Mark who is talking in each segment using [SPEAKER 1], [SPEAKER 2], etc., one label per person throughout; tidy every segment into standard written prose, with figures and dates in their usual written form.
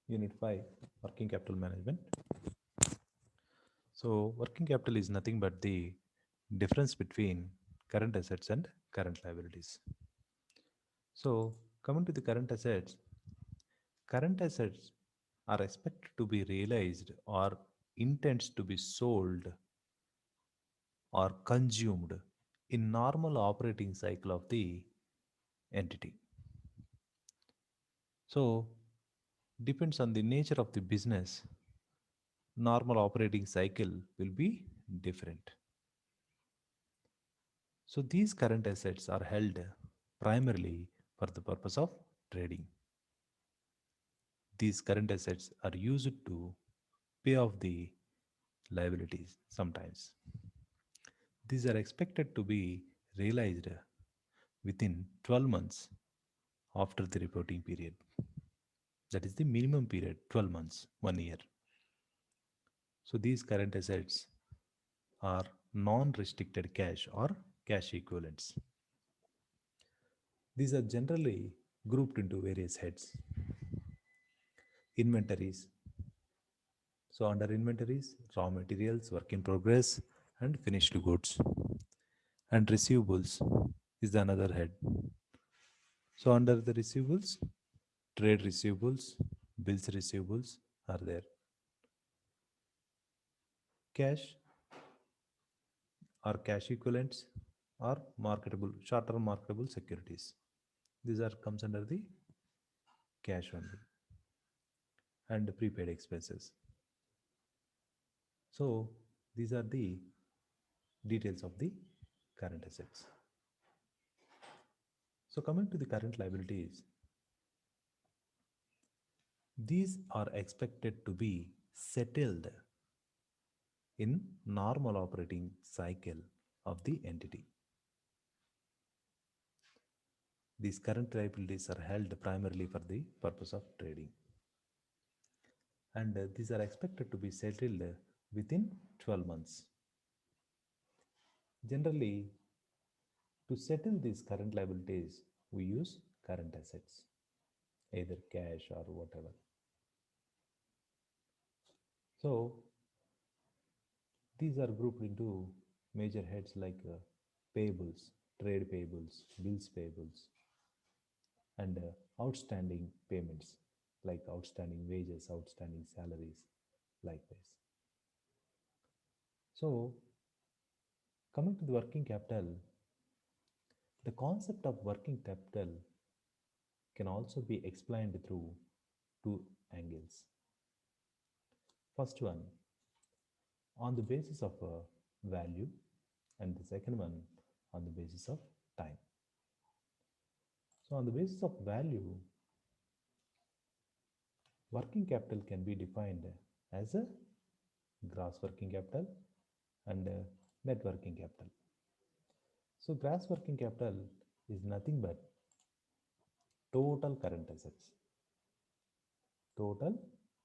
[SPEAKER 1] Unit 5, Working Capital Management. So, working capital is nothing but the difference between current assets and current liabilities. So, coming to the current assets are expected to be realized or intends to be sold or consumed in normal operating cycle of the entity. So, depends on the nature of the business, normal operating cycle will be different. So these current assets are held primarily for the purpose of trading. These current assets are used to pay off the liabilities sometimes. These are expected to be realized within 12 months after the reporting period. That is the minimum period, 12 months, 1 year. So these current assets are non-restricted cash or cash equivalents. These are generally grouped into various heads. Inventories. So under inventories, raw materials, work in progress, and finished goods. And receivables is the another head. So under the receivables, trade receivables, bills receivables are there. Cash or cash equivalents or marketable, short-term marketable securities. These are comes under the cash only and prepaid expenses. So these are the details of the current assets. So coming to the current liabilities, these are expected to be settled in normal operating cycle of the entity. These current liabilities are held primarily for the purpose of trading, and these are expected to be settled within 12 months. Generally, to settle these current liabilities, we use current assets, either cash or whatever. So, these are grouped into major heads like payables, trade payables, bills payables, and outstanding payments like outstanding wages, outstanding salaries, likewise. So, coming to the working capital, the concept of working capital can also be explained through two angles. First one, on the basis of value, and the second one on the basis of time. So, on the basis of value, working capital can be defined as a gross working capital and net working capital. So, gross working capital is nothing but total current assets. Total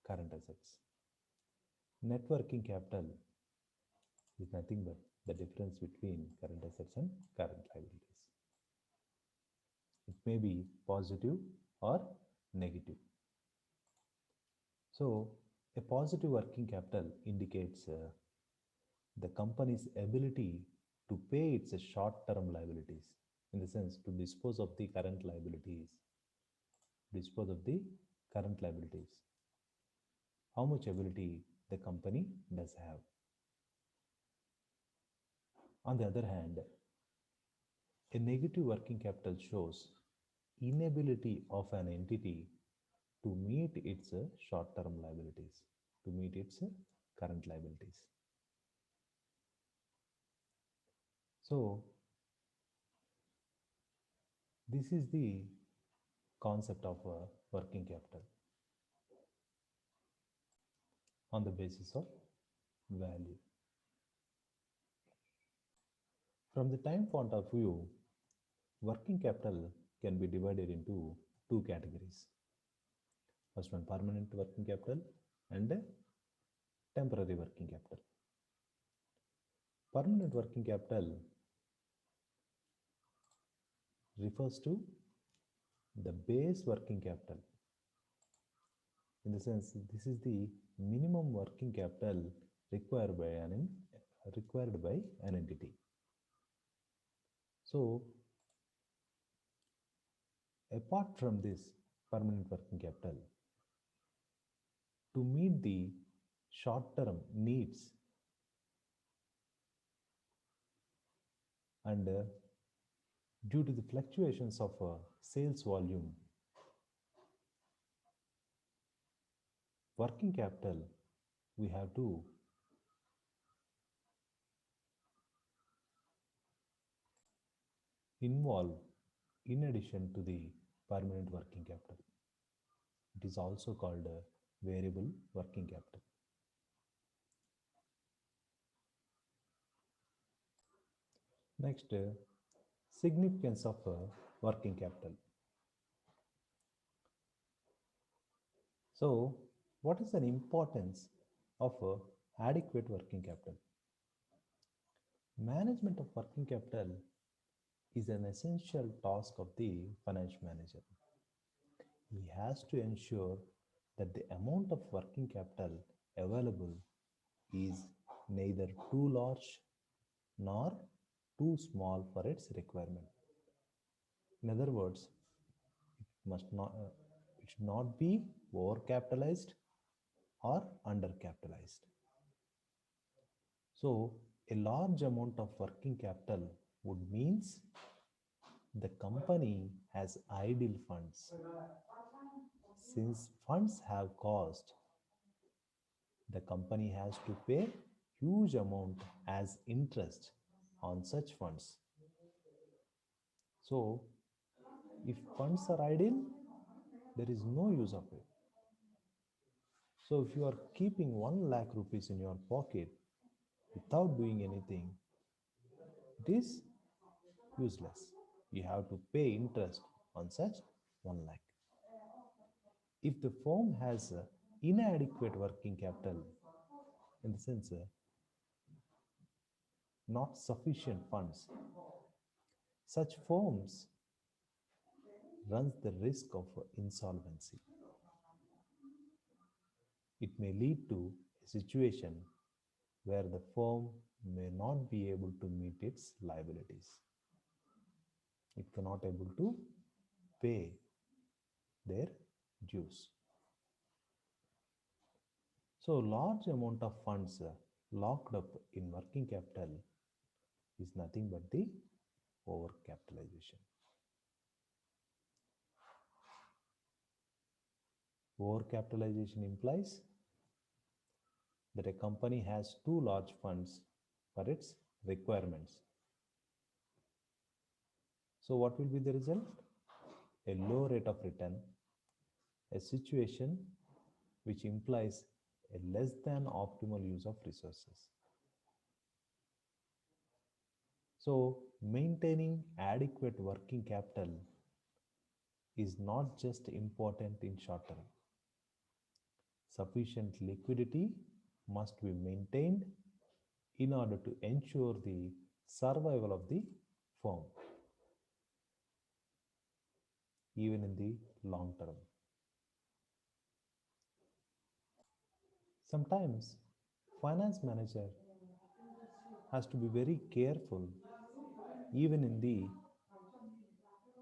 [SPEAKER 1] current assets. Net working capital is nothing but the difference between current assets and current liabilities. It may be positive or negative. So, a positive working capital indicates the company's ability to pay its short term liabilities, in the sense to dispose of the current liabilities, dispose of the current liabilities, how much ability the company does have. On the other hand, a negative working capital shows inability of an entity to meet its short term liabilities, to meet its current liabilities. So, this is the concept of working capital on the basis of value. From the time point of view, working capital can be divided into two categories. First one, permanent working capital, and temporary working capital. Permanent working capital refers to the base working capital In the sense, this is the minimum working capital required by an entity. So, apart from this permanent working capital, to meet the short-term needs and due to the fluctuations of sales volume, working capital we have to involve in addition to the permanent working capital. It is also called variable working capital. Next, significance of working capital. So, what is the importance of adequate working capital? Management of working capital is an essential task of the finance manager. He has to ensure that the amount of working capital available is neither too large nor too small for its requirement. In other words, must not it should not be overcapitalized or undercapitalized. So a large amount of working capital would means the company has idle funds. Since funds have cost, the company has to pay huge amount as interest on such funds. So if funds are idle, there is no use of it. So if you are keeping 1 lakh rupees in your pocket without doing anything, it is useless. You have to pay interest on such 1 lakh. If the firm has inadequate working capital, in the sense not sufficient funds, such firms runs the risk of insolvency. It may lead to a situation where the firm may not be able to meet its liabilities. It cannot able to pay their dues. So large amount of funds locked up in working capital is nothing but the overcapitalization. Overcapitalization implies that a company has too large funds for its requirements. So what will be the result? A low rate of return, a situation which implies a less than optimal use of resources. So maintaining adequate working capital is not just important in short term. Sufficient liquidity must be maintained in order to ensure the survival of the firm, even in the long term. Sometimes finance manager has to be very careful even in the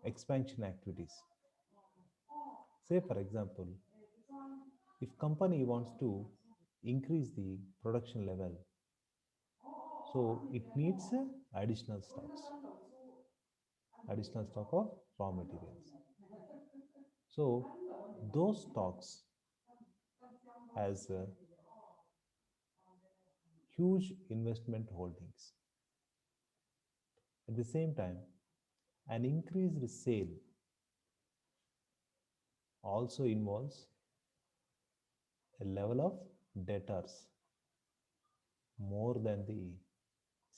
[SPEAKER 1] expansion activities. Say for example, if company wants to increase the production level, so it needs additional stock of raw materials. So those stocks has huge investment holdings. At the same time, an increased sale also involves a level of debtors more than the.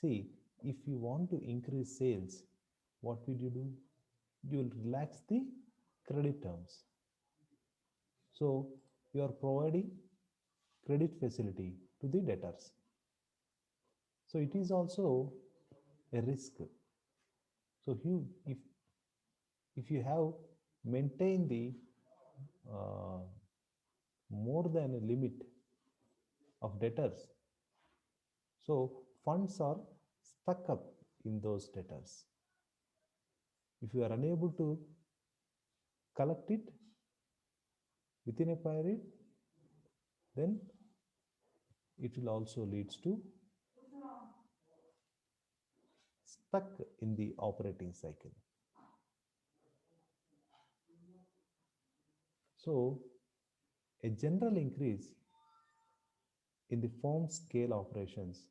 [SPEAKER 1] See, if you want to increase sales, what will you do? You will relax the credit terms. So you are providing credit facility to the debtors. So it is also a risk. So if you have maintained the uh, more than a limit of debtors. So funds are stuck up in those debtors. If you are unable to collect it within a period, then it will also leads to stuck in the operating cycle. So a general increase in the firm scale operations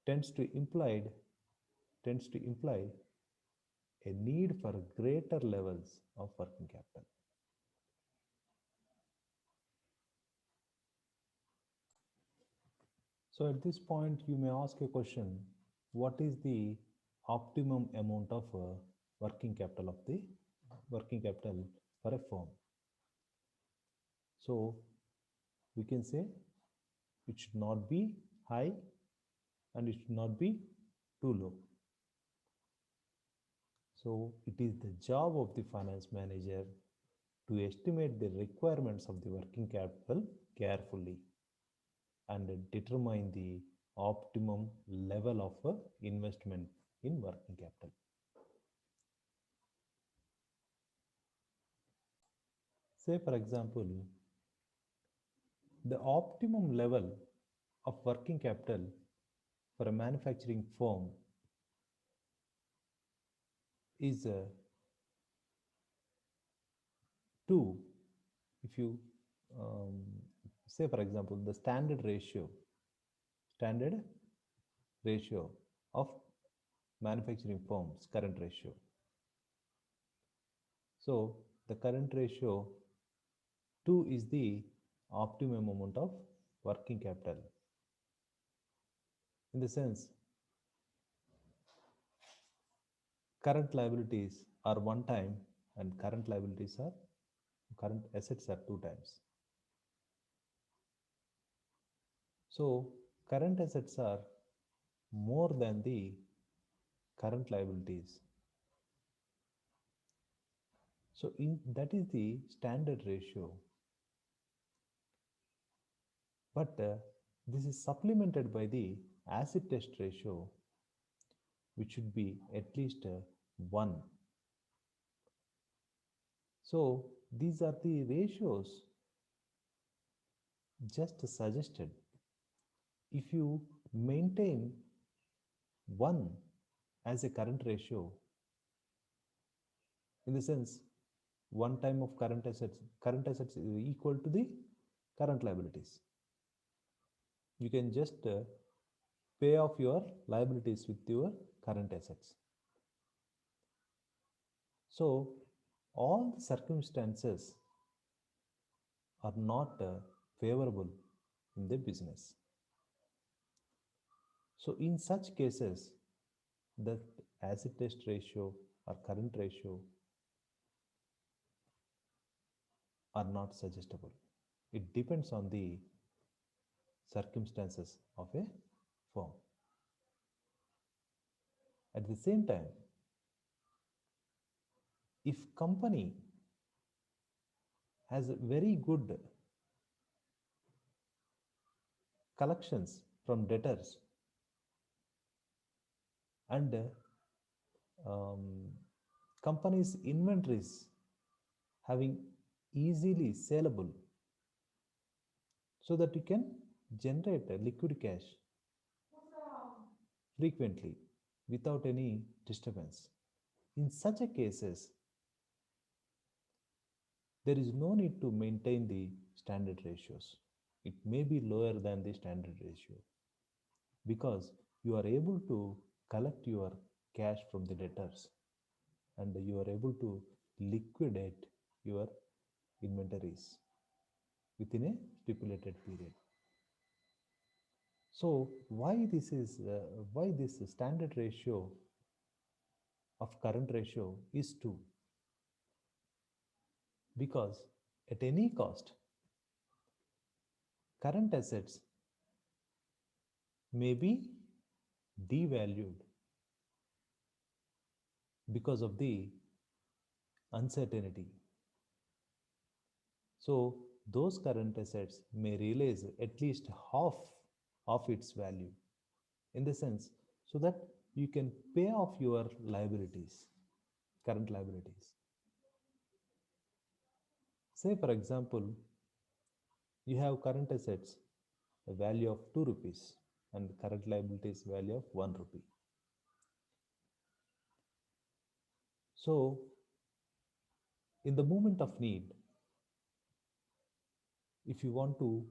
[SPEAKER 1] tends to implied tends to imply a need for greater levels of working capital. So at this point, you may ask a question: what is the optimum amount of working capital for a firm? So we can say it should not be high and it should not be too low. So it is the job of the finance manager to estimate the requirements of the working capital carefully and determine the optimum level of investment in working capital. Say, for example, the optimum level of working capital for a manufacturing firm is 2. If you um, say, for example, the standard ratio of manufacturing firms current ratio. So the current ratio 2 is the optimum amount of working capital. In the sense, current liabilities are one time and current assets are two times. So current assets are more than the current liabilities. So that is the standard ratio. But this is supplemented by the acid test ratio, which should be at least 1. So these are the ratios just suggested. If you maintain 1 as a current ratio, in the sense, one time of current assets is equal to the current liabilities. You can just pay off your liabilities with your current assets. So all the circumstances are not favorable in the business. So in such cases, the acid test ratio or current ratio are not suggestible. It depends on the circumstances of a firm. At the same time, if company has very good collections from debtors and um, company's inventories having easily saleable, so that you can generate a liquid cash frequently without any disturbance. In such a cases, there is no need to maintain the standard ratios. It may be lower than the standard ratio because you are able to collect your cash from the debtors and you are able to liquidate your inventories within a stipulated period. So why this standard ratio of current ratio is 2? Because at any cost, current assets may be devalued because of the uncertainty. So those current assets may realize at least half of its value, in the sense, so that you can pay off your liabilities, current liabilities. Say, for example, you have current assets, a value of 2 rupees, and current liabilities value of 1 rupee. So, in the moment of need, if you want to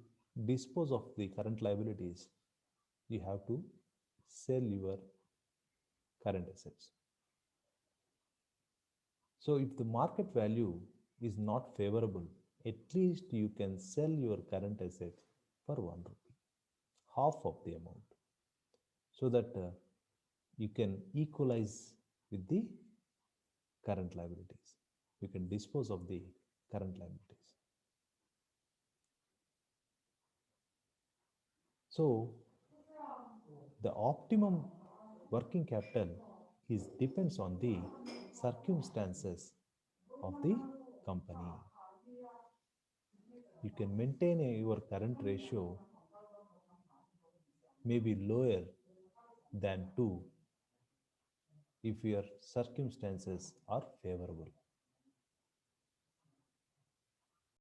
[SPEAKER 1] dispose of the current liabilities, you have to sell your current assets. So, if the market value is not favorable, at least you can sell your current assets for 1 rupee, half of the amount, so that you can equalize with the current liabilities. You can dispose of the current liabilities. So, the optimum working capital is depends on the circumstances of the company. You can maintain your current ratio may be lower than 2 if your circumstances are favorable.